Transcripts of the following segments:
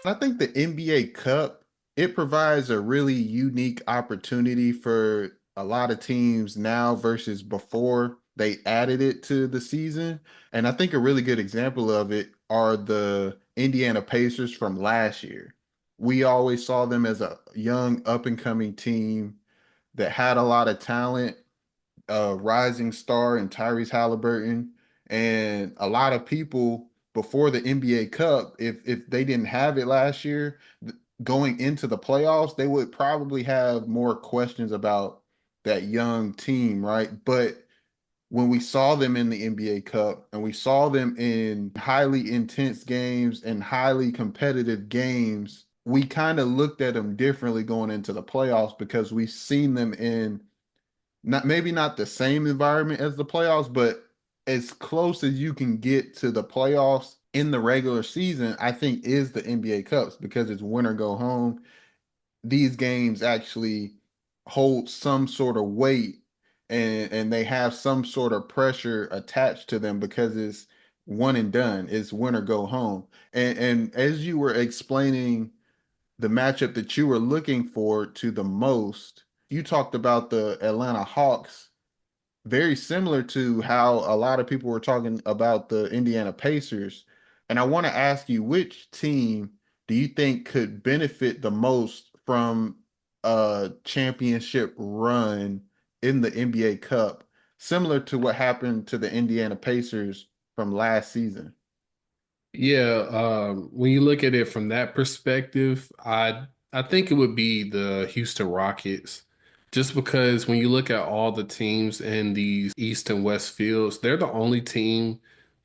I think the NBA Cup, it provides a really unique opportunity for a lot of teams now versus before they added it to the season. And I think a really good example of it are the Indiana Pacers from last year. We always saw them as a young up and coming team that had a lot of talent, rising star in Tyrese Halliburton, and a lot of people before the NBA Cup, if they didn't have it last year, going into the playoffs, they would probably have more questions about that young team, right? But when we saw them in the NBA Cup and we saw them in highly intense games and highly competitive games, we kind of looked at them differently going into the playoffs because we've seen them in not maybe not the same environment as the playoffs, but as close as you can get to the playoffs in the regular season, I think is the NBA Cups because it's winner go home. These games actually hold some sort of weight and they have some sort of pressure attached to them because it's one and done. It's winner go home. And as you were explaining the matchup that you were looking forward to the most, you talked about the Atlanta Hawks, very similar to how a lot of people were talking about the Indiana Pacers. And I want to ask you, which team do you think could benefit the most from a championship run in the NBA Cup, similar to what happened to the Indiana Pacers from last season? Yeah, when you look at it from that perspective, I think it would be the Houston Rockets. Just because when you look at all the teams in these East and West fields, they're the only team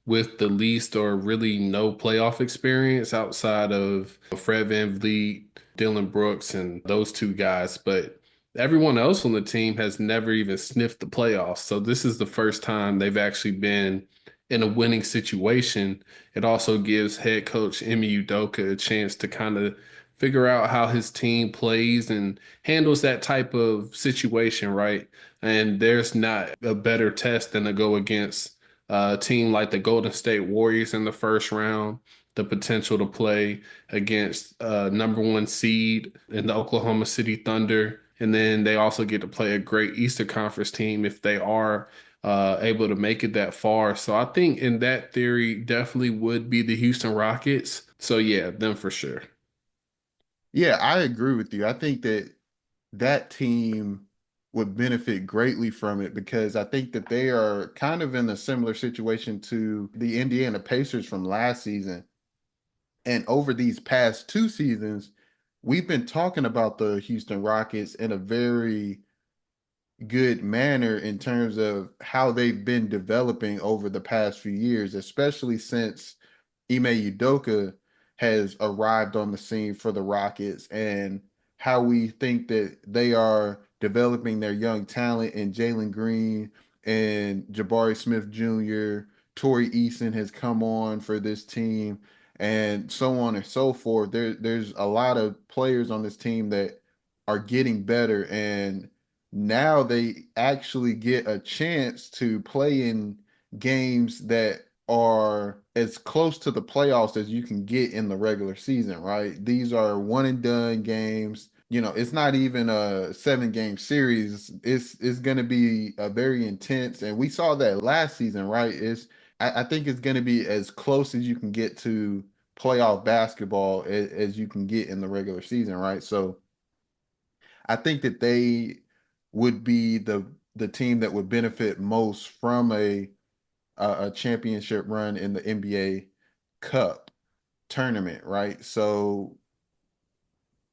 with the least or really no playoff experience outside of Fred VanVleet, Dylan Brooks, and those two guys. But everyone else on the team has never even sniffed the playoffs. So this is the first time they've actually been in a winning situation. It also gives head coach Emi Udoka a chance to kind of figure out how his team plays and handles that type of situation, right? And there's not a better test than to go against a team like the Golden State Warriors in the first round, the potential to play against number one seed in the Oklahoma City Thunder. And then they also get to play a great Eastern Conference team if they are able to make it that far. So I think in that theory, definitely would be the Houston Rockets. So yeah, them for sure. Yeah, I agree with you. I think that that team would benefit greatly from it because I think that they are kind of in a similar situation to the Indiana Pacers from last season. And over these past two seasons, we've been talking about the Houston Rockets in a very good manner in terms of how they've been developing over the past few years, especially since Ime Udoka has arrived on the scene for the Rockets and how we think that they are developing their young talent in Jalen Green and Jabari Smith Jr. Torrey Eason has come on for this team and so on and so forth. There's a lot of players on this team that are getting better and now they actually get a chance to play in games that are as close to the playoffs as you can get in the regular season, right? These are one and done games. You know, it's not even a 7 game series. It's going to be a very intense, and we saw that last season, right? I think it's going to be as close as you can get to playoff basketball as you can get in the regular season, right? So I think that they would be the team that would benefit most from a championship run in the NBA Cup tournament, right? So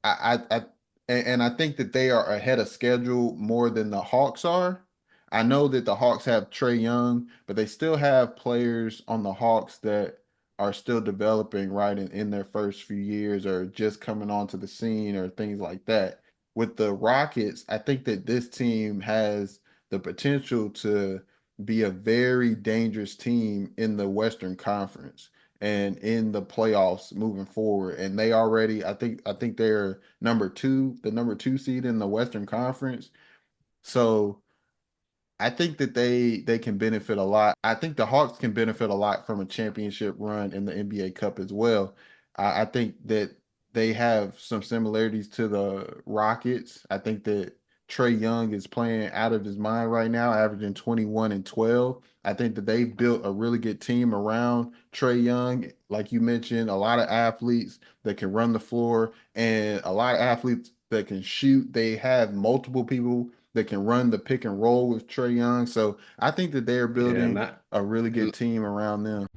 I and I think that they are ahead of schedule more than the Hawks are. I know that the Hawks have Trae Young, but they still have players on the Hawks that are still developing, right, in their first few years or just coming onto the scene or things like that. With the Rockets, I think that this team has the potential to be a very dangerous team in the Western Conference and in the playoffs moving forward. And they already, I think they're number two, the number two seed in the Western Conference. So I think that they can benefit a lot. I think the Hawks can benefit a lot from a championship run in the NBA Cup as well. I think that they have some similarities to the Rockets. I think that Trae Young is playing out of his mind right now, averaging 21 and 12. I think that they've built a really good team around Trae Young. Like you mentioned, a lot of athletes that can run the floor and a lot of athletes that can shoot. They have multiple people that can run the pick and roll with Trae Young. So I think that they're Yeah, building not a really good and team around them.